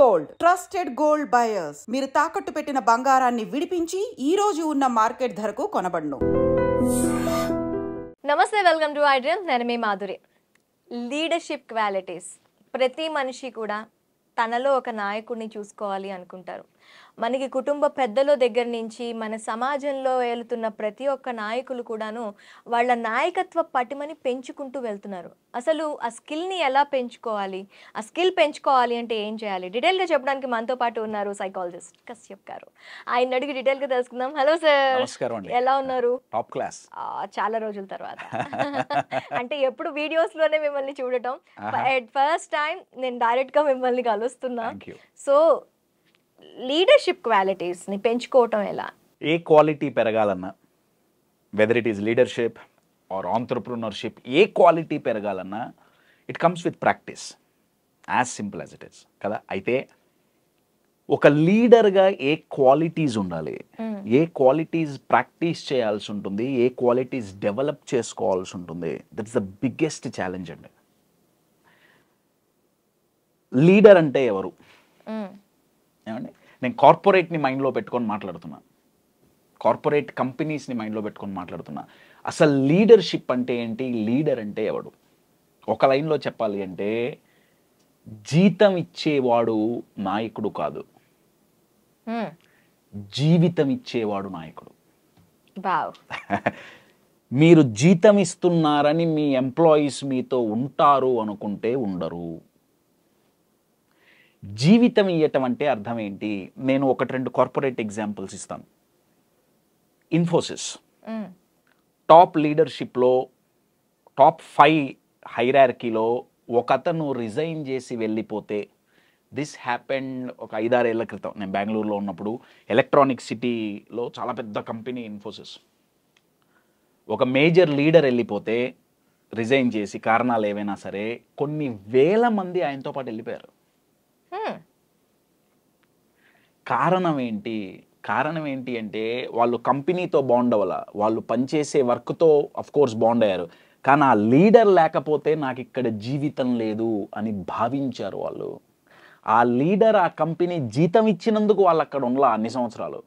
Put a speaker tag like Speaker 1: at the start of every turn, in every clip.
Speaker 1: Gold, trusted gold buyers. మీరు తాకట్టు పెట్టిన బంగారాన్ని విడిపించి ఈ రోజు ఉన్న మార్కెట్ ధరకు కొనబడును.
Speaker 2: నమస్తే, వెల్కమ్ టు ఐడ్రీమ్. నేను మీ మాధురి. Leadership qualities. ప్రతి మనిషి కూడా తనలో ఒక నాయకుడిని చూసుకోవాలి అనుకుంటారు. మనకి కుటుంబ పెద్దల దగ్గర నుంచి మన సమాజంలో వెళ్తున్న ప్రతి ఒక్క నాయకులు కూడాను వాళ్ళ నాయకత్వ పటిమని పెంచుకుంటూ వెళ్తున్నారు. అసలు ఆ స్కిల్ని ఎలా పెంచుకోవాలి, ఆ స్కిల్ పెంచుకోవాలి అంటే ఏం చేయాలి, డీటెయిల్గా చెప్పడానికి మనతో పాటు ఉన్నారు సైకాలజిస్ట్ కశ్యప్ గారు. ఆయన అడిగి డీటెయిల్గా తెలుసుకుందాం. హలో సార్, ఎలా ఉన్నారు?
Speaker 3: Top class.
Speaker 2: చాలా రోజుల తర్వాత అంటే ఎప్పుడు వీడియోస్లోనే మిమ్మల్ని చూడటం, ఫస్ట్ టైం నేను డైరెక్ట్గా మిమ్మల్ని కలుస్తున్నా. సో లీడర్షిప్ క్వాలిటీస్ని పెంచుకోవటం ఎలా?
Speaker 3: ఏ క్వాలిటీ పెరగాలన్నా, whether it is leadership or entrepreneurship, ఏ క్వాలిటీ పెరగాలన్నా it comes with practice, as simple as it is కదా. అయితే ఒక లీడర్గా ఏ క్వాలిటీస్ ఉండాలి, ఏ క్వాలిటీస్ ప్రాక్టీస్ చేయాల్సి ఉంటుంది, ఏ క్వాలిటీస్ డెవలప్ చేసుకోవాల్సి ఉంటుంది, దట్స్ ద బిగ్గెస్ట్ ఛాలెంజ్ అండి. లీడర్ అంటే ఎవరు? ఏమండి, నేను కార్పొరేట్ని మైండ్లో పెట్టుకొని మాట్లాడుతున్నా, కార్పొరేట్ కంపెనీస్ని మైండ్లో పెట్టుకొని మాట్లాడుతున్నా. అసలు లీడర్షిప్ అంటే ఏంటి, లీడర్ అంటే ఎవడు? ఒక లైన్లో చెప్పాలి అంటే జీతం ఇచ్చేవాడు నాయకుడు కాదు, జీవితం ఇచ్చేవాడు నాయకుడు. మీరు జీతం ఇస్తున్నారని మీ ఎంప్లాయీస్ మీతో ఉంటారు అనుకుంటే ఉండరు. జీవితం ఇవ్వటం అంటే అర్థం ఏంటి? నేను ఒకటి రెండు కార్పొరేట్ ఎగ్జాంపుల్స్ ఇస్తాను. ఇన్ఫోసిస్ టాప్ లీడర్షిప్లో, టాప్ 5 హైరార్కీలో ఒకతను రిజైన్ చేసి వెళ్ళిపోతే, దిస్ హ్యాపెండ్ ఒక 5-6 ఏళ్ల క్రితం. నేను బెంగళూరులో ఉన్నప్పుడు, ఎలక్ట్రానిక్ సిటీలో చాలా పెద్ద కంపెనీ ఇన్ఫోసిస్. ఒక మేజర్ లీడర్ వెళ్ళిపోతే, రిజైన్ చేసి కారణాలు ఏవైనా సరే, కొన్ని వేల మంది ఆయనతో పాటు వెళ్ళిపోయారు. కారణం ఏంటి అంటే వాళ్ళు కంపెనీతో బాండ్ అవ్వాల, వాళ్ళు పనిచేసే వర్క్తో అఫ్ కోర్స్ బాండ్ అయ్యారు, కానీ ఆ లీడర్ లేకపోతే నాకు ఇక్కడ జీవితం లేదు అని భావించారు వాళ్ళు. ఆ లీడర్, ఆ కంపెనీ జీతం ఇచ్చినందుకు వాళ్ళు అక్కడ ఉండలా అన్ని సంవత్సరాలు.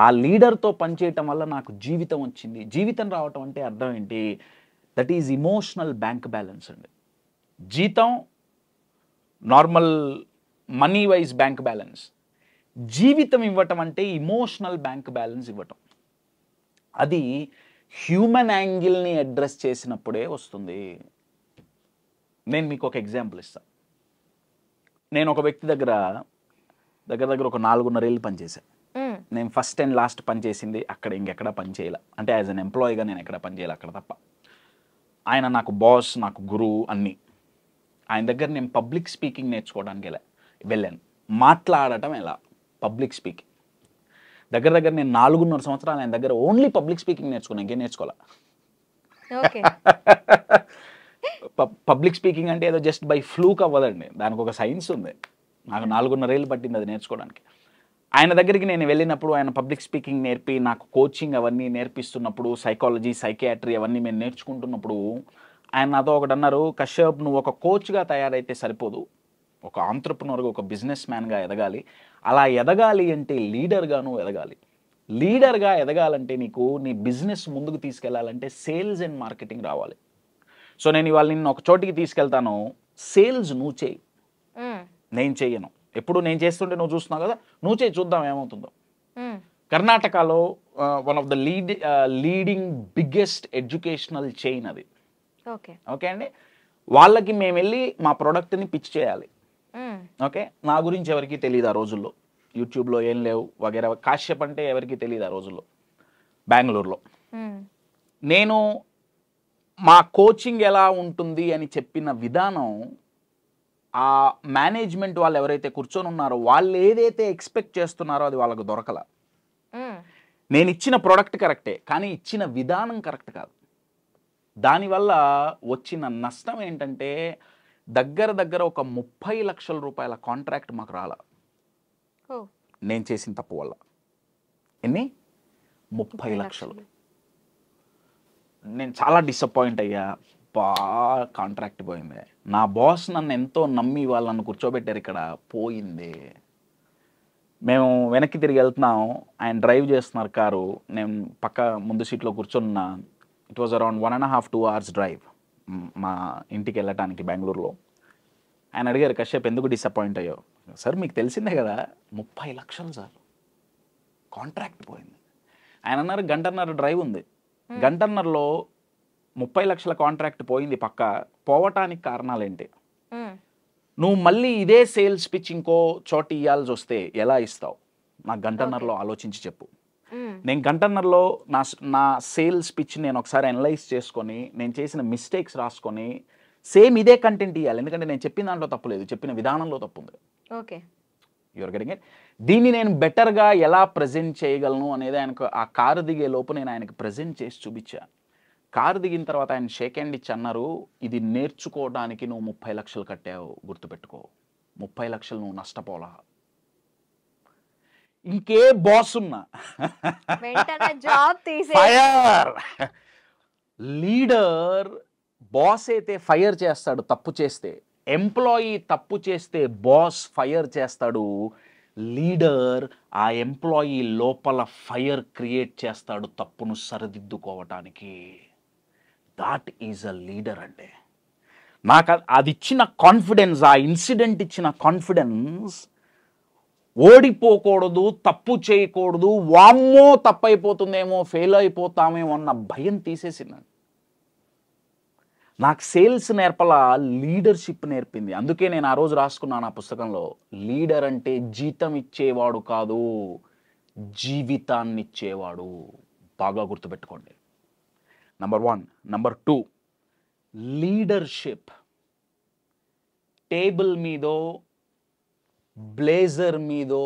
Speaker 3: ఆ లీడర్తో పనిచేయటం వల్ల నాకు జీవితం వచ్చింది. జీవితం రావటం అంటే అర్థం ఏంటి? That is emotional bank balance అండి. జీతం normal money wise bank balance, జీవితం ఇవ్వటం అంటే ఇమోషనల్ బ్యాంక్ బ్యాలెన్స్ ఇవ్వటం. అది హ్యూమన్ యాంగిల్ని అడ్రస్ చేసినప్పుడే వస్తుంది. నేను మీకు ఒక ఎగ్జాంపుల్ ఇస్తాను. నేను ఒక వ్యక్తి దగ్గర ఒక 4.5 ఏళ్ళు పనిచేశాను. నేను ఫస్ట్ అండ్ లాస్ట్ పనిచేసింది అక్కడ, ఇంకెక్కడ పని చేయాలి అంటే యాజ్ అన్ ఎంప్లాయీగా నేను ఎక్కడ పని చేయాలి అక్కడ తప్ప. ఆయన నాకు బాస్, నాకు గురువు అన్నీ. ఆయన దగ్గర నేను పబ్లిక్ స్పీకింగ్ నేర్చుకోవడానికి వెళ్ళాను. మాట్లాడటం ఎలా, పబ్లిక్ స్పీకింగ్. దగ్గర నేను 4.5 సంవత్సరాలు ఆయన దగ్గర ఓన్లీ పబ్లిక్ స్పీకింగ్ నేర్చుకున్నాను, ఇంకేం నేర్చుకోవాలా. పబ్లిక్ స్పీకింగ్ అంటే ఏదో జస్ట్ బై ఫ్లూక్ అవ్వదండి, దానికి ఒక సైన్స్ ఉంది. నాకు 4.5 ఏళ్ళు పట్టింది అది నేర్చుకోవడానికి. ఆయన దగ్గరికి నేను వెళ్ళినప్పుడు ఆయన పబ్లిక్ స్పీకింగ్ నేర్పి, నాకు కోచింగ్ అవన్నీ నేర్పిస్తున్నప్పుడు, సైకాలజీ, సైకియాట్రీ అవన్నీ మేము నేర్చుకుంటున్నప్పుడు ఆయన నాతో ఒకటి అన్నారు, కశ్యప్ నువ్వు ఒక కోచ్గా తయారైతే సరిపోదు, ఒక ఆంట్రప్రెన్యూర్గా, ఒక బిజినెస్ మ్యాన్గా ఎదగాలి. అలా ఎదగాలి అంటే లీడర్గా నువ్వు ఎదగాలి. లీడర్గా ఎదగాలంటే నీకు నీ బిజినెస్ ముందుకు తీసుకెళ్లాలంటే సేల్స్ అండ్ మార్కెటింగ్ రావాలి. సో నేను ఇవాళ నిన్ను ఒక చోటికి తీసుకెళ్తాను, సేల్స్ నువ్వు చేయి, నేను చెయ్యను. ఎప్పుడు నేను చేస్తుంటే నువ్వు చూస్తున్నావు కదా, నువ్వు చేయి, చూద్దాం ఏమవుతుందో. కర్ణాటకలో one of the leading biggest educational chain అది. ఓకే అండి, వాళ్ళకి మేము వెళ్ళి మా ప్రోడక్ట్ని పిచ్ చేయాలి. ఓకే, నా గురించి ఎవరికి తెలియదు ఆ రోజుల్లో, యూట్యూబ్లో ఏం లేవు వగేరా. కాశ్యప్ అంటే ఎవరికి తెలియదు ఆ రోజుల్లో బెంగళూరులో. నేను మా కోచింగ్ ఎలా ఉంటుంది అని చెప్పిన విధానం, ఆ మేనేజ్మెంట్ వాళ్ళు ఎవరైతే కూర్చొని ఉన్నారో వాళ్ళు ఏదైతే ఎక్స్పెక్ట్ చేస్తున్నారో అది వాళ్ళకు దొరకల. నేను ఇచ్చిన ప్రోడక్ట్ కరెక్టే, కానీ ఇచ్చిన విధానం కరెక్ట్ కాదు. దానివల్ల వచ్చిన నష్టం ఏంటంటే దగ్గర ఒక 30 లక్షల రూపాయల కాంట్రాక్ట్ మాకు రాల, నేను చేసిన తప్పు వల్ల. ఎన్ని? 30 లక్షలు. నేను చాలా డిసప్పాయింట్ అయ్యా, కాంట్రాక్ట్ పోయింది. నా బాస్ నన్ను ఎంతో నమ్మి వాళ్ళని కూర్చోబెట్టారు, ఇక్కడ పోయింది. మేము వెనక్కి తిరిగి వెళ్తున్నాం, ఆయన డ్రైవ్ చేస్తున్నారు కారు, నేను పక్క ముందు సీట్లో కూర్చున్నా. It was around 1.5 to 2 hours drive మా ఇంటికి వెళ్ళటానికి బెంగళూరులో. ఆయన అడిగారు, కశ్యప్ ఎందుకు డిసప్పాయింట్ అయ్యో? సార్ మీకు తెలిసిందే కదా, 30 లక్షలు సార్ కాంట్రాక్ట్ పోయింది. ఆయన అన్నారు గంటన్నర డ్రైవ్ ఉంది, గంటన్నరలో 30 లక్షల కాంట్రాక్ట్ పోయింది. పక్క పోవటానికి కారణాలు ఏంటి? నువ్వు మళ్ళీ ఇదే సేల్స్ పిచ్ ఇంకో చోట ఇవ్వాల్సి వస్తే ఎలా ఇస్తావు? నాకు గంటన్నరలో ఆలోచించి చెప్పు. నేను గంటన్నరలో నా సేల్స్ పిచ్ నేను ఒకసారి అనలైజ్ చేసుకొని నేను చేసిన మిస్టేక్స్ రాసుకొని సేమ్ ఇదే కంటెంట్ ఇవ్వాలి. ఎందుకంటే నేను చెప్పిన దాంట్లో తప్పు లేదు, చెప్పిన విధానంలో తప్పు ఉంది.
Speaker 2: Okay,
Speaker 3: your getting it. దీన్ని నేను బెటర్గా ఎలా ప్రజెంట్ చేయగలను అనేది ఆయనకు ఆ కారు దిగే లోపు నేను ఆయనకు ప్రజెంట్ చేసి చూపించా. కారు దిగిన తర్వాత ఆయన షేక్ హ్యాండ్ ఇచ్చి అన్నారు, ఇది నేర్చుకోవడానికి నువ్వు 30 లక్షలు కట్టావు, గుర్తుపెట్టుకో, 30 లక్షలు నువ్వు నష్టపోలా. ఇంకే బాస్ ఉన్నా ఫైర్. లీడర్ బాస్ అయితే ఫైర్ చేస్తాడు తప్పు చేస్తే, ఎంప్లాయీ తప్పు చేస్తే బాస్ ఫైర్ చేస్తాడు. లీడర్ ఆ ఎంప్లాయీ లోపల ఫైర్ క్రియేట్ చేస్తాడు తప్పును సరిదిద్దుకోవటానికి. దాట్ ఈజ్ అ లీడర్ అంటే. నాకు అది ఇచ్చిన కాన్ఫిడెన్స్, ఆ ఇన్సిడెంట్ ఇచ్చిన కాన్ఫిడెన్స్, ఓడిపోకూడదు, తప్పు చేయకూడదు, వామ్మో తప్పైపోతుందేమో, ఫెయిల్ అయిపోతామేమో అన్న భయం తీసేసింది. నాకు సేల్స్ నేర్పల, లీడర్షిప్ నేర్పింది. అందుకే నేను ఆ రోజు రాసుకున్నాను ఆ పుస్తకంలో, లీడర్ అంటే జీతం ఇచ్చేవాడు కాదు, జీవితాన్ని ఇచ్చేవాడు. బాగా గుర్తుపెట్టుకోండి. నంబర్ 1. నంబర్ 2, లీడర్షిప్ టేబుల్ మీదో బ్లేజర్ మీదో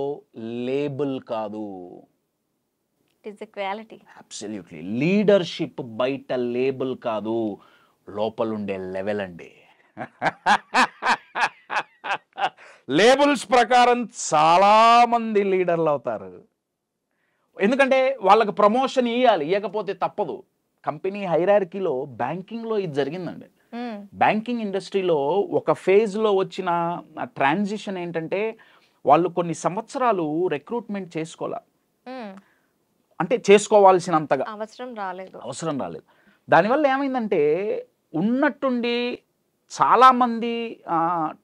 Speaker 3: లేబుల్ కాదు.
Speaker 2: It is a quality.
Speaker 3: Absolutely. Leadership బయట లేబుల్ కాదు, లోపలుండే లెవెల్ అండి. లేబుల్స్ ప్రకారం చాలా మంది లీడర్లు అవుతారు. ఎందుకంటే వాళ్ళకి ప్రమోషన్ ఇవ్వాలి, ఇవ్వకపోతే తప్పదు. కంపెనీ హైరార్కీలో బ్యాంకింగ్లో ఇది జరిగిందండి. బ్యాంకింగ్ ఇండస్ట్రీలో ఒక ఫేజ్లో వచ్చిన ట్రాన్సిషన్ ఏంటంటే, వాళ్ళు కొన్ని సంవత్సరాలు రిక్రూట్మెంట్ చేసుకోవాలి, అంటే చేసుకోవాల్సినంతగా అవసరం రాలేదు. దానివల్ల ఏమైందంటే, ఉన్నట్టుండి చాలామంది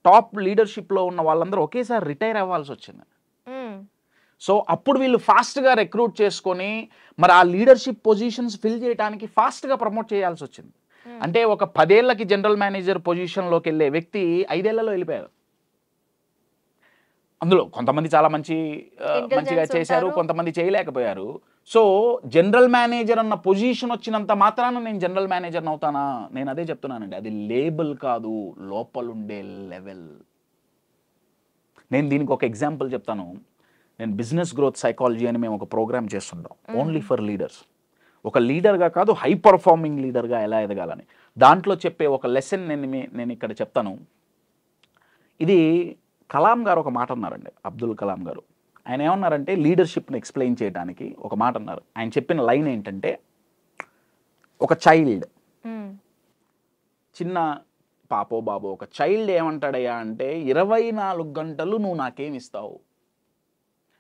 Speaker 3: టాప్ లీడర్షిప్లో ఉన్న వాళ్ళందరూ ఒకేసారి రిటైర్ అవ్వాల్సి వచ్చింది. సో అప్పుడు వీళ్ళు ఫాస్ట్గా రిక్రూట్ చేసుకొని మరి ఆ లీడర్షిప్ పొజిషన్స్ ఫిల్ చేయడానికి ఫాస్ట్గా ప్రమోట్ చేయాల్సి వచ్చింది. అంటే ఒక 10 ఏళ్ళకి జనరల్ మేనేజర్ పొజిషన్లోకి వెళ్ళే వ్యక్తి 5 ఏళ్లలో వెళ్ళిపోయారు. అందులో కొంతమంది చాలా మంచిగా చేశారు, కొంతమంది చేయలేకపోయారు. సో జనరల్ మేనేజర్ అన్న పొజిషన్ వచ్చినంత మాత్రాన నేను జనరల్ మేనేజర్ని అవుతానా? నేను అదే చెప్తున్నానండి, అది లేబుల్ కాదు, లోపలుండే లెవెల్. నేను దీనికి ఒక ఎగ్జాంపుల్ చెప్తాను. నేను బిజినెస్ గ్రోత్ సైకాలజీ అని మేము ఒక ప్రోగ్రామ్ చేస్తుంటాం, ఓన్లీ ఫర్ లీడర్స్. ఒక లీడర్గా కాదు, హై పర్ఫార్మింగ్ లీడర్గా ఎలా ఎదగాలని. దాంట్లో చెప్పే ఒక లెసన్ నేను ఇక్కడ చెప్తాను. ఇది కలాం గారు ఒక మాట అన్నారండి, అబ్దుల్ కలాం గారు. ఆయన ఏమన్నారంటే, లీడర్షిప్ని ఎక్స్ప్లెయిన్ చేయడానికి ఒక మాట అన్నారు. ఆయన చెప్పిన లైన్ ఏంటంటే, ఒక చైల్డ్, చిన్న పాపో బాబో ఒక చైల్డ్ ఏమంటాడయ్యా అంటే, 24 గంటలు నువ్వు నాకేమిస్తావు?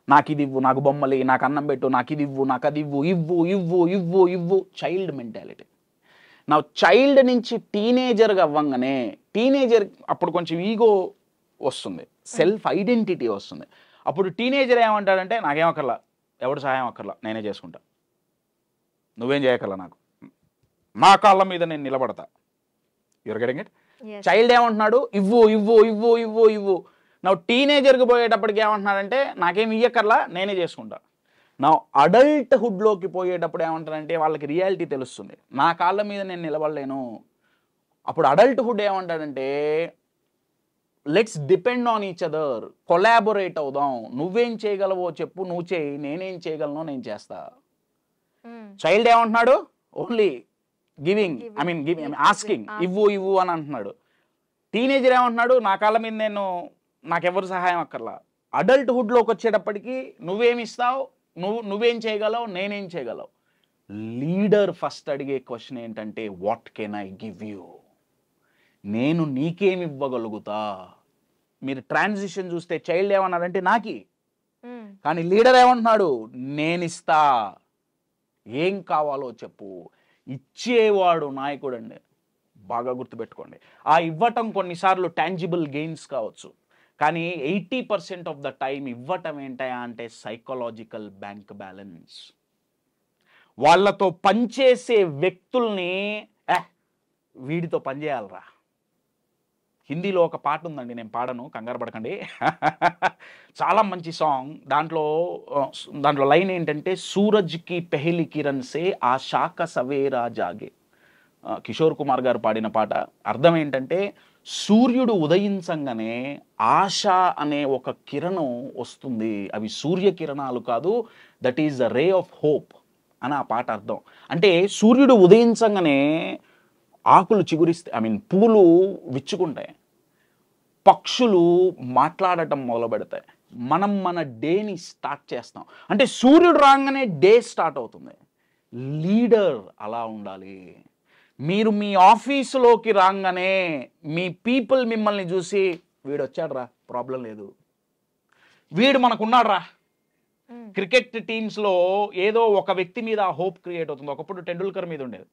Speaker 3: నాకు ఇది ఇవ్వు, నాకు బొమ్మలి, నాకు అన్నం పెట్టు, నాకు ఇది ఇవ్వు, నాకు అది ఇవ్వు, ఇవ్వు ఇవ్వు ఇవ్వు ఇవ్వు. Child mentality. నా చైల్డ్ నుంచి టీనేజర్గా అవ్వంగానే, టీనేజర్ అప్పుడు కొంచెం ఈగో వస్తుంది, సెల్ఫ్ ఐడెంటిటీ వస్తుంది. అప్పుడు టీనేజర్ ఏమంటాడంటే, నాకేం అక్కర్లా, ఎవడు సహాయం అక్కర్లా, నేనే చేసుకుంటా, నువ్వేం చేయకల్లా, నాకు నా కాళ్ళ మీద నేను నిలబడతా. Your getting it? చైల్డ్ ఏమంటున్నాడు? ఇవ్వు ఇవ్వు ఇవ్వు ఇవ్వు ఇవ్వు. నా టీనేజర్కి పోయేటప్పటికి ఏమంటున్నాడంటే, నాకేం ఇయ్యకర్లా, నేనే చేసుకుంటా. నా అడల్ట్హుడ్లోకి పోయేటప్పుడు ఏమంటారంటే, వాళ్ళకి రియాలిటీ తెలుస్తుంది, నా కాళ్ళ మీద నేను నిలబడలేను. అప్పుడు అడల్ట్హుడ్ ఏమంటాడంటే, let's depend on each other, collaborate అవుదాం, నువ్వేం చేయగలవో చెప్పు, నువ్వు చేయి, నేనేం చేయగలనో నేను చేస్తా. చైల్డ్ ఏమంటున్నాడు? ఓన్లీ గివింగ్, ఆస్కింగ్, ఇవ్వు ఇవ్వు అని అంటున్నాడు. టీనేజర్ ఏమంటున్నాడు? నా కాళ్ళ మీద నాకెవరు సహాయం అక్కర్లా. అడల్ట్హుడ్లోకి వచ్చేటప్పటికి నువ్వేమి ఇస్తావు, నువ్వేం చేయగలవు, నేనేం చేయగలవు. లీడర్ ఫస్ట్ అడిగే క్వశ్చన్ ఏంటంటే, what can I give you? నేను నీకేమి ఇవ్వగలుగుతా. మీరు ట్రాన్సిషన్ చూస్తే చైల్డ్ ఏమన్నాడంటే నాకి, కానీ లీడర్ ఏమంటున్నాడు, నేనిస్తా, ఏం కావాలో చెప్పు. ఇచ్చేవాడు నాయకుడు అండి, బాగా గుర్తుపెట్టుకోండి. ఆ ఇవ్వటం కొన్నిసార్లు టాంజిబుల్ గెయిన్స్ కావచ్చు, కానీ 80% ఆఫ్ ద టైం ఇవ్వటం ఏంటయా అంటే సైకలాజికల్ బ్యాంక్ బ్యాలెన్స్. వాళ్ళతో పనిచేసే వ్యక్తుల్ని వీడితో పనిచేయాలరా. హిందీలో ఒక పాట ఉందండి, నేను పాడను, కంగారు పడకండి. చాలా మంచి సాంగ్. దాంట్లో లైన్ ఏంటంటే, సూరజ్కి పెహలి కిరణ్ సే ఆశా కా సవేరా జాగే. కిషోర్ కుమార్ గారు పాడిన పాట. అర్థం ఏంటంటే, సూర్యుడు ఉదయించంగానే ఆశ అనే ఒక కిరణం వస్తుంది. అవి సూర్యకిరణాలు కాదు, that is the ray of hope అని ఆ పాట అర్థం. అంటే సూర్యుడు ఉదయించంగానే ఆకులు చిగురిస్తాయి, పూలు విచ్చుకుంటాయి, పక్షులు మాట్లాడటం మొదలు పెడతాయి, మనం మన డేని స్టార్ట్ చేస్తాం. అంటే సూర్యుడు రాగానే డే స్టార్ట్ అవుతుంది. లీడర్ అలా ఉండాలి. మీరు మీ ఆఫీసులోకి రాగానే మీ పీపుల్ మిమ్మల్ని చూసి, వీడు వచ్చాడు రా, ప్రాబ్లం లేదు, వీడు మనకున్నాడు రా. క్రికెట్ టీమ్స్లో ఏదో ఒక వ్యక్తి మీద హోప్ క్రియేట్ అవుతుంది. ఒకప్పుడు టెండూల్కర్ మీద ఉండేది.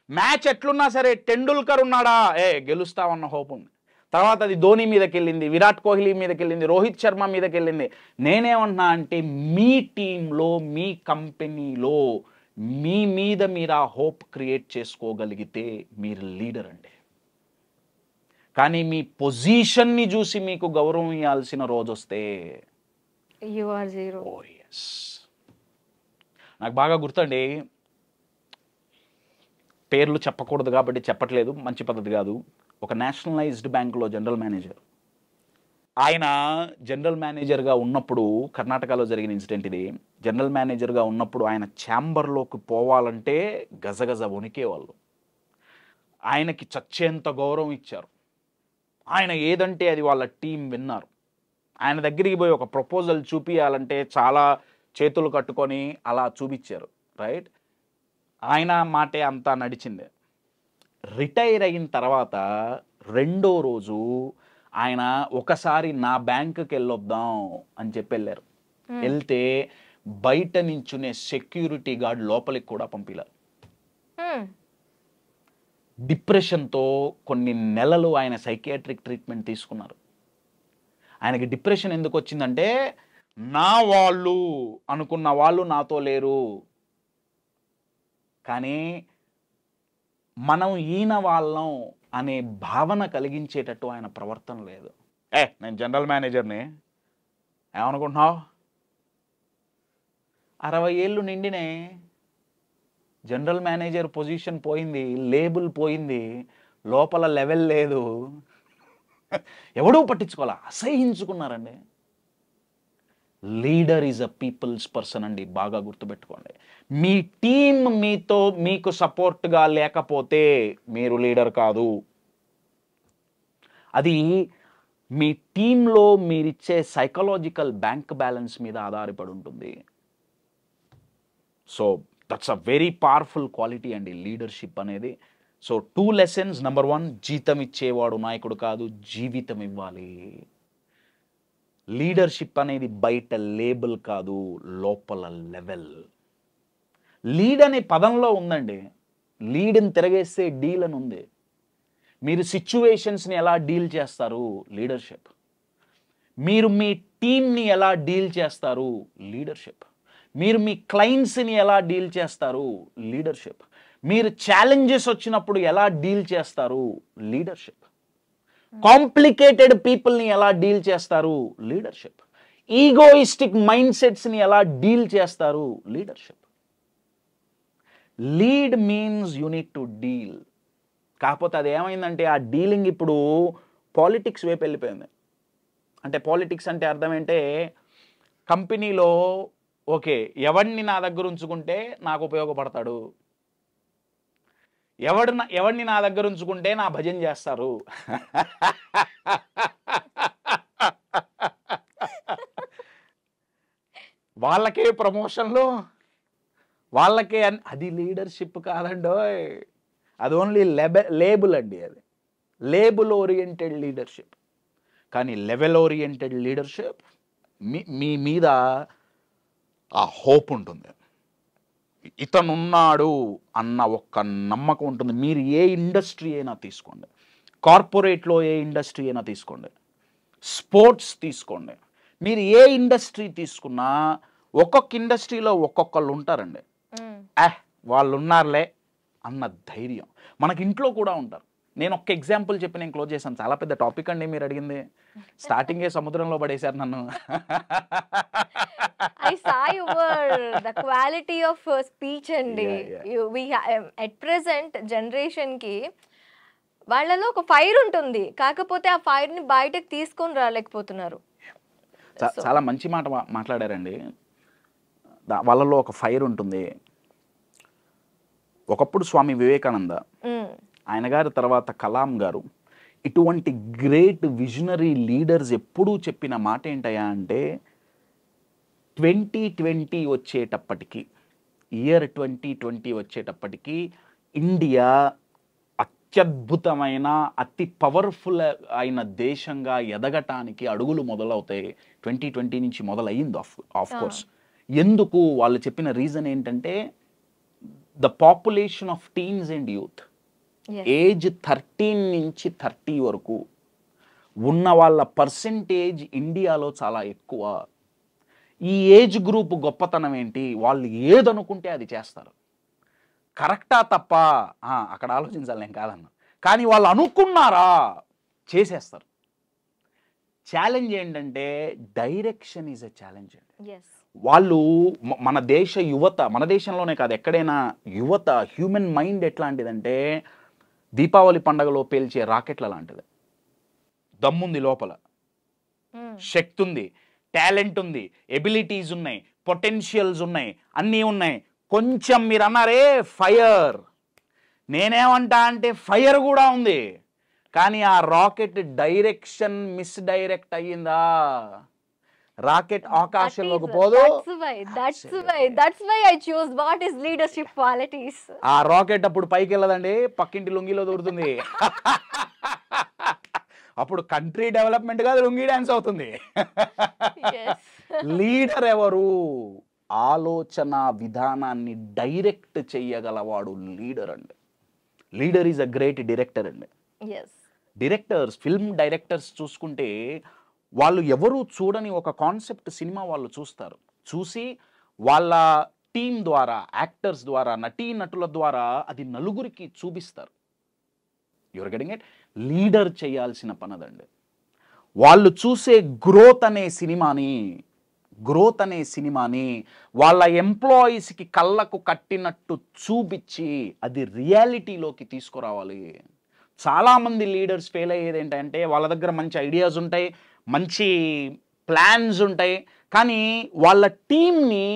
Speaker 3: మ్యాచ్ ఎట్లున్నా సరే టెండూల్కర్ ఉన్నాడా, గెలుస్తామన్న హోప్ ఉంది. తర్వాత అది ధోని మీదకి వెళ్ళింది, విరాట్ కోహ్లీ మీదకి వెళ్ళింది, రోహిత్ శర్మ మీదకి వెళ్ళింది. నేనేమన్నా అంటే, మీ టీంలో, మీ కంపెనీలో మీ మీద మీరు ఆ హోప్ క్రియేట్ చేసుకోగలిగితే మీరు లీడర్ అండి. కానీ మీ పొజిషన్ని చూసి మీకు గౌరవం ఇవ్వాల్సిన రోజు వస్తే
Speaker 2: యు ఆర్ జీరో.
Speaker 3: నాకు బాగా గుర్తండి, పేర్లు చెప్పకూడదు కాబట్టి చెప్పట్లేదు, మంచి పద్ధతి కాదు. ఒక నేషనలైజ్డ్ బ్యాంకులో జనరల్ మేనేజర్. ఆయన జనరల్ మేనేజర్గా ఉన్నప్పుడు, కర్ణాటకలో జరిగిన ఇన్సిడెంట్ ఇది. జనరల్ మేనేజర్గా ఉన్నప్పుడు ఆయన ఛాంబర్లోకి పోవాలంటే గజగజ వణికేవాళ్ళు. ఆయనకి చచ్చేంత గౌరవం ఇచ్చారు. ఆయన ఏదంటే అది వాళ్ళ టీం విన్నారు. ఆయన దగ్గరికి పోయి ఒక ప్రపోజల్ చూపించాలంటే చాలా చేతులు కట్టుకొని అలా చూపించారు. రైట్, ఆయన మాటే అంతా నడిచింది. రిటైర్ అయిన తర్వాత రెండో రోజు ఆయన ఒకసారి నా బ్యాంకుకి వెళ్ళొద్దాం అని చెప్పి వెళ్ళారు. వెళ్తే బయట నించునే సెక్యూరిటీ గార్డ్ లోపలికి కూడా పంపిలారు. డిప్రెషన్తో కొన్ని నెలలు ఆయన సైకియాట్రిక్ ట్రీట్మెంట్ తీసుకున్నారు. ఆయనకి డిప్రెషన్ ఎందుకు వచ్చిందంటే, నా వాళ్ళు అనుకున్న వాళ్ళు నాతో లేరు, కానీ మనం ఈయన వాళ్ళం అనే భావన కలిగించేటట్టు ఆయన ప్రవర్తన లేదు. నేను జనరల్ మేనేజర్ని, ఏమనుకుంటున్నావు, 60 ఏళ్ళు నిండినే, జనరల్ మేనేజర్ పొజిషన్ పోయింది, లేబుల్ పోయింది, లోపల లెవెల్ లేదు, ఎవడూ పట్టించుకోవాలా, అసహించుకున్నారండి. Leader is a people's person అండి, బాగా గుర్తుపెట్టుకోండి. మీ టీం మీకు సపోర్ట్గా లేకపోతే మీరు లీడర్ కాదు. అది మీ టీంలో మీరిచ్చే సైకలాజికల్ బ్యాంక్ బ్యాలెన్స్ మీద ఆధారపడి ఉంటుంది. So that's a very powerful quality అండి లీడర్షిప్ అనేది. So 2 lessons. నెంబర్ 1, జీతం ఇచ్చేవాడు నాయకుడు కాదు, జీవితం ఇవ్వాలి. లీడర్షిప్ అనేది బయట లేబుల్ కాదు, లోపల లెవెల్. లీడ్ అనే పదంలో ఉందండి. లీడ్ని తిరగేస్తే డీల్ అని ఉంది. మీరు సిచ్యువేషన్స్ని ఎలా డీల్ చేస్తారు, లీడర్షిప్. మీరు మీ టీంని ఎలా డీల్ చేస్తారు, లీడర్షిప్. మీరు మీ క్లయింట్స్ని ఎలా డీల్ చేస్తారు, లీడర్షిప్. మీరు ఛాలెంజెస్ వచ్చినప్పుడు ఎలా డీల్ చేస్తారు, లీడర్షిప్. కాంప్లికేటెడ్ పీపుల్ని ఎలా డీల్ చేస్తారు, లీడర్షిప్. ఈగోయిస్టిక్ మైండ్ సెట్స్ని ఎలా డీల్ చేస్తారు, leadership. Lead means you need to deal. కాకపోతే అది ఏమైందంటే, ఆ డీలింగ్ ఇప్పుడు పాలిటిక్స్ వైపు వెళ్ళిపోయింది. అంటే పాలిటిక్స్ అంటే అర్థం ఏంటంటే, కంపెనీలో ఓకే, ఎవరిని నా దగ్గర ఉంచుకుంటే నాకు ఉపయోగపడతాడు, ఎవరిని నా దగ్గర ఉంచుకుంటే నా భజన చేస్తారు, వాళ్ళకే ప్రమోషన్లు, వాళ్ళకే అది లీడర్షిప్ కాదండి, అది ఓన్లీ లేబుల్ అండి. అది లేబుల్ ఓరియంటెడ్ లీడర్షిప్. కానీ లెవెల్ ఓరియంటెడ్ లీడర్షిప్ మీ మీద ఆ హోప్ ఉంటుంది, ఇతనున్నాడు అన్న ఒక్క నమ్మకం ఉంటుంది. మీరు ఏ ఇండస్ట్రీ అయినా తీసుకోండి, కార్పొరేట్లో ఏ ఇండస్ట్రీ అయినా తీసుకోండి, స్పోర్ట్స్ తీసుకోండి, మీరు ఏ ఇండస్ట్రీ తీసుకున్నా ఒక్కొక్క ఇండస్ట్రీలో ఒక్కొక్కళ్ళు ఉంటారండి. వాళ్ళు ఉన్నారులే అన్న ధైర్యం మనకి ఇంట్లో కూడా ఉంటారు. నేను ఒక్క ఎగ్జాంపుల్ చెప్పి నేను క్లోజ్ చేశాను. చాలా పెద్ద టాపిక్ అండి మీరు అడిగింది. స్టార్టింగే సముద్రంలో పడేశారు నన్ను.
Speaker 2: I saw the quality of speech అండి. At present generation కి వాళ్ళలో ఒక ఫైర్ ఉంటుంది, కాకపోతే ఆ ఫైర్ ని బయటకు తీసుకొని రాలేకపోతున్నారు.
Speaker 3: చాలా మంచి మాట మాట్లాడారండి. వాళ్ళలో ఒక ఫైర్ ఉంటుంది. ఒకప్పుడు స్వామి వివేకానంద, ఆయన గారి తర్వాత కలాం గారు, ఇటువంటి గ్రేట్ విజనరీ లీడర్స్ ఎప్పుడూ చెప్పిన మాట ఏంటయ్యా అంటే 2020 వచ్చేటప్పటికి, ఇయర్ 2020 వచ్చేటప్పటికి ఇండియా అత్యద్భుతమైన అతి పవర్ఫుల్ అయిన దేశంగా ఎదగటానికి అడుగులు మొదలవుతాయి. 2020 నుంచి మొదలయ్యింది ఆఫ్ కోర్స్. ఎందుకు వాళ్ళు చెప్పిన రీజన్ ఏంటంటే the population of teens and youth, age 13 నుంచి 30 వరకు ఉన్న వాళ్ళ పర్సెంటేజ్ ఇండియాలో చాలా ఎక్కువ. ఈ ఏజ్ గ్రూప్ గొప్పతనం ఏంటి, వాళ్ళు ఏదనుకుంటే అది చేస్తారు. కరెక్టా తప్ప అక్కడ ఆలోచించాలి, నేను కాదన్నా, కానీ వాళ్ళు అనుకున్నారా చేసేస్తారు. ఛాలెంజ్ ఏంటంటే డైరెక్షన్ ఈజ్ ఎ ఛాలెంజ్ అండి. వాళ్ళు మన దేశ యువత, మన దేశంలోనే కాదు ఎక్కడైనా యువత హ్యూమన్ మైండ్ ఎట్లాంటిదంటే దీపావళి పండగలో పేల్చే రాకెట్ల లాంటిది. దమ్ముంది లోపల, శక్తి ఉంది, టాలెంట్ ఉంది, ఎబిలిటీస్ ఉన్నాయి, పొటెన్షియల్స్ ఉన్నాయి, అన్నీ ఉన్నాయి. కొంచెం మీరు అన్నారే ఫైర్, నేనేమంటా అంటే ఫైర్ కూడా ఉంది, కానీ ఆ రాకెట్ డైరెక్షన్ మిస్డైరెక్ట్ అయ్యిందా, రాకెట్ ఆకాశంలోకి పోదు.
Speaker 2: That's why I chose what is leadership qualities.
Speaker 3: ఆ రాకెట్ అప్పుడు పైకి వెళ్ళదండి, పక్కింటి లుంగిలో దూరుతుంది. అప్పుడు కంట్రీ డెవలప్మెంట్ కాదు, లుంగి డాన్స్ అవుతుంది. లీడర్ ఎవరు, ఆలోచన విధానాన్ని డైరెక్ట్ చెయ్యగలవాడు లీడర్ అండి. Leader is a great director అండి. డైరెక్టర్స్, ఫిల్మ్ డైరెక్టర్స్ చూసుకుంటే వాళ్ళు ఎవరు చూడని ఒక కాన్సెప్ట్ సినిమా వాళ్ళు చూస్తారు. చూసి వాళ్ళ టీం ద్వారా, యాక్టర్స్ ద్వారా, నటీనటుల ద్వారా అది నలుగురికి చూపిస్తారు. Your getting it? లీడర్ చేయాల్సిన పనదండి. వాళ్ళు చూసే గ్రోత్ అనే సినిమాని వాళ్ళ ఎంప్లాయీస్కి కళ్ళకు కట్టినట్టు చూపించి అది రియాలిటీలోకి తీసుకురావాలి. చాలామంది లీడర్స్ ఫెయిల్ అయ్యేది ఏంటంటే వాళ్ళ దగ్గర మంచి ఐడియాస్ ఉంటాయి, మంచి ప్లాన్స్ ఉంటాయి, కానీ వాళ్ళ టీంని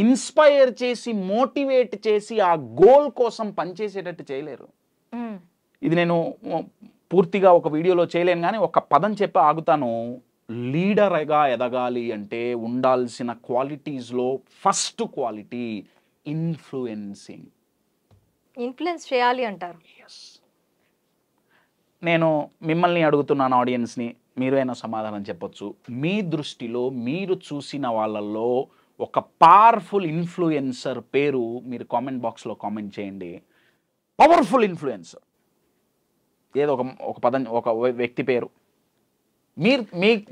Speaker 3: ఇన్స్పైర్ చేసి మోటివేట్ చేసి ఆ గోల్ కోసం పనిచేసేటట్టు చేయలేరు. ఇది నేను పూర్తిగా ఒక వీడియోలో చేయలేను, కానీ ఒక పదం చెప్పి ఆగుతాను. లీడర్గా ఎదగాలి అంటే ఉండాల్సిన క్వాలిటీస్లో ఫస్ట్ క్వాలిటీ ఇన్ఫ్లుయెన్సింగ్.
Speaker 2: ఇన్ఫ్లుయెన్స్ చేయాలి అంటారు.
Speaker 3: నేను మిమ్మల్ని అడుగుతున్నాను, ఆడియన్స్ని, మీరైనా సమాధానం చెప్పొచ్చు. మీ దృష్టిలో మీరు చూసిన వాళ్ళల్లో ఒక పవర్ఫుల్ ఇన్ఫ్లుయెన్సర్ పేరు మీరు కామెంట్ బాక్స్లో కామెంట్ చేయండి. పవర్ఫుల్ ఇన్ఫ్లుయెన్సర్ ఏదో ఒక పదం, ఒక వ్యక్తి పేరు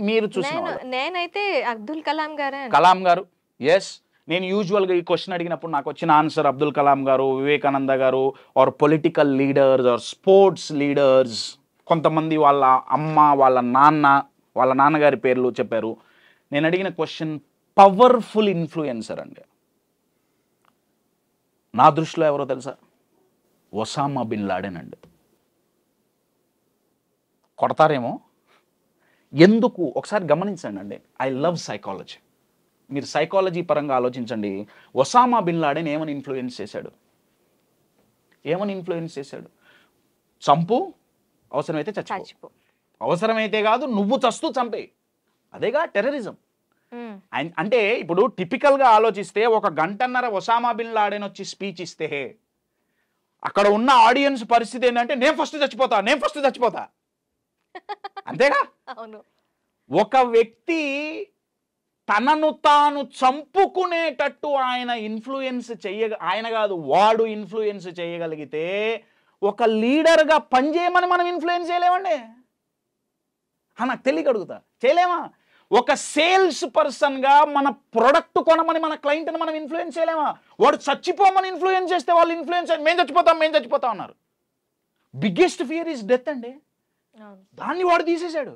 Speaker 3: మీరు చూసిన.
Speaker 2: నేనైతే అబ్దుల్ కలాం గారు.
Speaker 3: కలాం గారు, ఎస్. నేను యూజువల్గా ఈ క్వశ్చన్ అడిగినప్పుడు నాకు వచ్చిన answer Abdul Kalam garu, Vivekananda garu, or political leaders or sports leaders. కొంతమంది వాళ్ళ అమ్మ, వాళ్ళ నాన్నగారి పేర్లు చెప్పారు. నేను అడిగిన క్వశ్చన్ పవర్ఫుల్ ఇన్ఫ్లుయెన్సర్ అండి. నా దృష్టిలో ఎవరో తెలుసా? ఒసామా బిన్ లాడెన్ అండి. కొడతారేమో, ఎందుకు ఒకసారి గమనించండి అండి. I love psychology. మీరు సైకాలజీ పరంగా ఆలోచించండి. ఒసామా బిన్ లాడెన్ ఏమని ఇన్ఫ్లుయెన్స్ చేశాడు? చంపు, అవసరమైతే చచ్చిపో. అవసరమైతే కాదు, నువ్వు చస్తూ చంపే. అదేగా టెర్రరిజం. అంటే ఇప్పుడు టిపికల్గా ఆలోచిస్తే 1 గంటన్నర ఒసామా బిన్ లాడెన్ వచ్చి స్పీచ్ ఇస్తే అక్కడ ఉన్న ఆడియన్స్ పరిస్థితి ఏంటంటే నేను ఫస్ట్ చచ్చిపోతా అంతేగా.
Speaker 2: అవును.
Speaker 3: ఒక వ్యక్తి తనను తాను చంపుకునేటట్టు ఆయన వాడు ఇన్ఫ్లుయెన్స్ చేయగలిగితే ఒక లీడర్గా పనిచేయమని మనం ఇన్ఫ్లుయెన్స్ చేయలేమండి. నాకు తెలియక అడుగుతా, చేయలేమా? ఒక సేల్స్ పర్సన్గా మన ప్రొడక్ట్ కొనమని మన క్లయింట్ని మనం ఇన్ఫ్లుయెన్స్ చేయలేమా? వాడు చచ్చిపోమని ఇన్ఫ్లుయెన్స్ చేస్తే వాళ్ళు ఇన్ఫ్లుయెన్స్ మేము చచ్చిపోతాం అన్నారు. బిగ్గెస్ట్ ఫియర్ ఈజ్ డెత్ అండి. దాన్ని వాడు తీసేశాడు.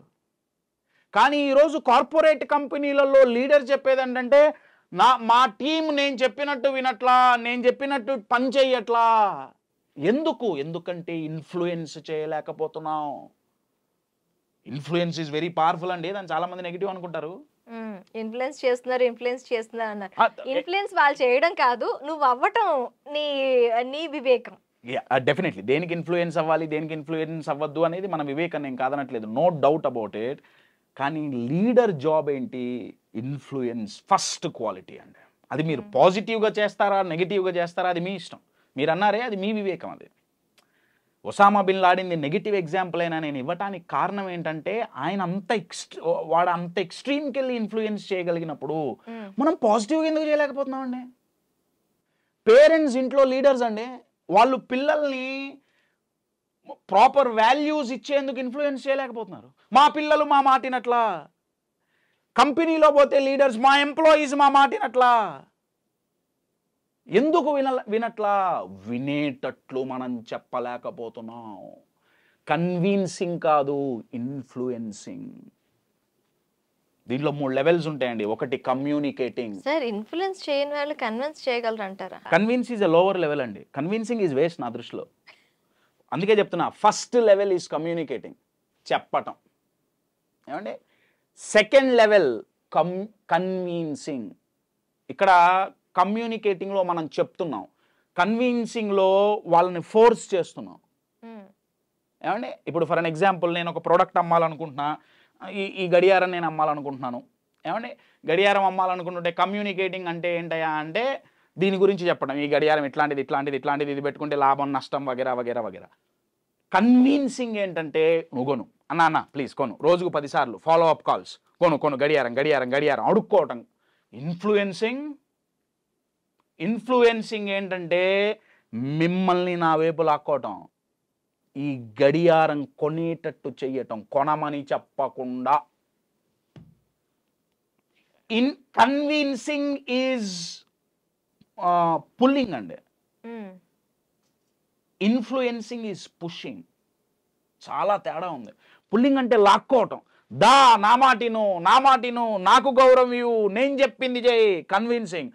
Speaker 3: కానీ ఈరోజు కార్పొరేట్ కంపెనీలలో లీడర్ చెప్పేది ఏంటంటే మా టీం నేను చెప్పినట్టు వినట్లా, నేను చెప్పినట్టు పని చేయట్లా. ఎందుకంటే ఇన్ఫ్లుయెన్స్ చేయలేకపోతున్నాం. ఇన్ఫ్లుయెన్స్ ఈజ్ వెరీ పవర్ఫుల్ అండి. దాన్ని చాలా మంది నెగిటివ్ అనుకుంటారు.
Speaker 2: ఇన్ఫ్లుయెన్స్ చేస్తున్నారు అన్నారు. ఇన్ఫ్లుయెన్స్ వాళ్ళు చేయడం కాదు, నువ్వు అవ్వటం నీ వివేకం.
Speaker 3: డెఫినెట్లీ దేనికి ఇన్ఫ్లుయెన్స్ అవ్వాలి, దేనికి ఇన్ఫ్లుయెన్స్ అవ్వద్దు అనేది మన వివేకం, నేను కాదనట్లేదు, నో డౌట్ అబౌట్ ఇట్. కానీ లీడర్ జాబ్ ఏంటి? ఇన్ఫ్లుయెన్స్ ఫస్ట్ క్వాలిటీ అండి. అది మీరు పాజిటివ్గా చేస్తారా నెగిటివ్గా చేస్తారా అది మీ ఇష్టం. మీరు అన్నారే అది మీ వివేకం. అది Osama bin Laden negative example అయినా నేను ఇవ్వటానికి కారణం ఏంటంటే వాడు అంత ఎక్స్ట్రీమ్కి వెళ్ళి ఇన్ఫ్లుయెన్స్ చేయగలిగినప్పుడు మనం పాజిటివ్గా ఎందుకు చేయలేకపోతున్నామండి? పేరెంట్స్ ఇంట్లో లీడర్స్ అండి, వాళ్ళు పిల్లల్ని ప్రాపర్ వాల్యూస్ ఇచ్చేందుకు ఇన్ఫ్లుయెన్స్ చేయలేకపోతున్నారు. మా పిల్లలు మా మాటినట్లా, కంపెనీలో పోతే లీడర్స్ మా ఎంప్లాయీస్ మా మాటినట్లా. ఎందుకు వినట్లా? వినేటట్లు మనం చెప్పలేకపోతున్నాం. కన్విన్సింగ్ కాదు, ఇన్ఫ్లుయెన్సింగ్. దీంట్లో 3 లెవెల్స్ ఉంటాయండి. ఒకటి కమ్యూనికేటింగ్.
Speaker 2: సార్, ఇన్ఫ్లుయెన్స్ చేయని వాళ్ళు కన్విన్స్ చేయగలరు అంటారా?
Speaker 3: Convince is a lower level అండి. కన్విన్సింగ్ ఈజ్ వేస్ట్ నా దృష్టిలో. అందుకే చెప్తున్నా, ఫస్ట్ లెవెల్ ఈజ్ కమ్యూనికేటింగ్, చెప్పటం. ఏమండి? Second level convincing. ఇక్కడ కమ్యూనికేటింగ్లో మనం చెప్తున్నాం, కన్విన్సింగ్లో వాళ్ళని ఫోర్స్ చేస్తున్నాం. ఏమండి? ఇప్పుడు ఫర్ అన్ ఎగ్జాంపుల్ నేను ఒక ప్రోడక్ట్ అమ్మాలనుకుంటున్నా, ఈ గడియారం నేను అమ్మాలనుకుంటున్నాను. ఏమండి? గడియారం అమ్మాలనుకుంటుంటే కమ్యూనికేటింగ్ అంటే ఏంటయ్యా అంటే దీని గురించి చెప్పడం, ఈ గడియారం ఇట్లాంటిది ఇది పెట్టుకుంటే లాభం నష్టం వగేరా వగేరా వగేరా. కన్విన్సింగ్ ఏంటంటే నువ్వు కొను అన్న ప్లీజ్ కొను, రోజుకు 10 సార్లు ఫాలో అప్ కాల్స్, కొను గడియారం అడుక్కోవటం. ఇన్ఫ్లుయెన్సింగ్ ఏంటంటే మిమ్మల్ని నా వైపు లాక్కోవటం, ఈ గడియారం కొనేటట్టు చెయ్యటం, కొనమని చెప్పకుండా. కన్విన్సింగ్ ఈజ్ పుల్లింగ్ అండి. Influencing is pushing. చాలా తేడా ఉంది. పుల్లింగ్ అంటే లాక్కోవటం, నా మాటిను నాకు గౌరవం ఇవ్వు, నేను చెప్పింది చేయి. కన్విన్సింగ్.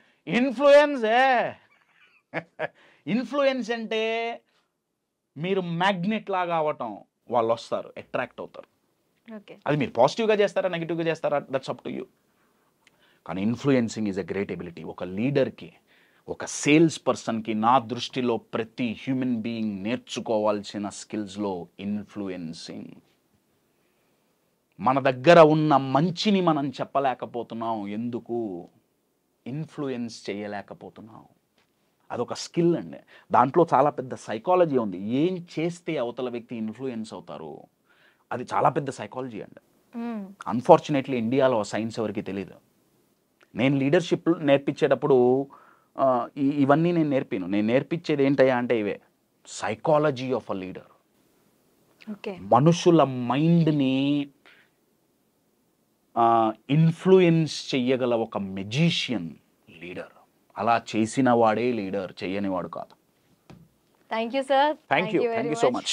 Speaker 3: ఇన్ఫ్లుయెన్స్ అంటే మీరు మ్యాగ్నెట్ లాగా అవ్వటం, వాళ్ళు వస్తారు, అట్రాక్ట్ అవుతారు. అది మీరు పాజిటివ్గా చేస్తారా నెగిటివ్గా చేస్తారా, దట్స్ అప్ టు యూ. కానీ influencing is a great ability. ఒక లీడర్కి, ఒక సేల్స్ పర్సన్కి నా దృష్టిలో ప్రతి హ్యూమన్ బీయింగ్ నేర్చుకోవాల్సిన స్కిల్స్లో ఇన్ఫ్లుయెన్సింగ్. మన దగ్గర ఉన్న మంచిని మనం చెప్పలేకపోతున్నాం. ఎందుకు? ఇన్ఫ్లుయెన్స్ చేయలేకపోతున్నాం. అదొక స్కిల్ అండి. దాంట్లో చాలా పెద్ద సైకాలజీ ఉంది. ఏం చేస్తే అవతల వ్యక్తి ఇన్ఫ్లుయెన్స్ అవుతారు, అది చాలా పెద్ద సైకాలజీ అండి. అన్ఫార్చునేట్లీ ఇండియాలో సైన్స్ ఎవరికి తెలియదు. నేను లీడర్షిప్ నేర్పించేటప్పుడు ఇవన్నీ నేను నేర్పించేది ఏంటయ్యా అంటే ఇవే, సైకాలజీ ఆఫ్ అ లీడర్. మనుషుల మైండ్ని ఇన్ఫ్లుయెన్స్ చెయ్యగల ఒక మెజిషియన్ లీడర్. అలా చేసిన వాడే లీడర్, చెయ్యని వాడు కాదు.
Speaker 2: Thank you sir.
Speaker 3: Thank you so much.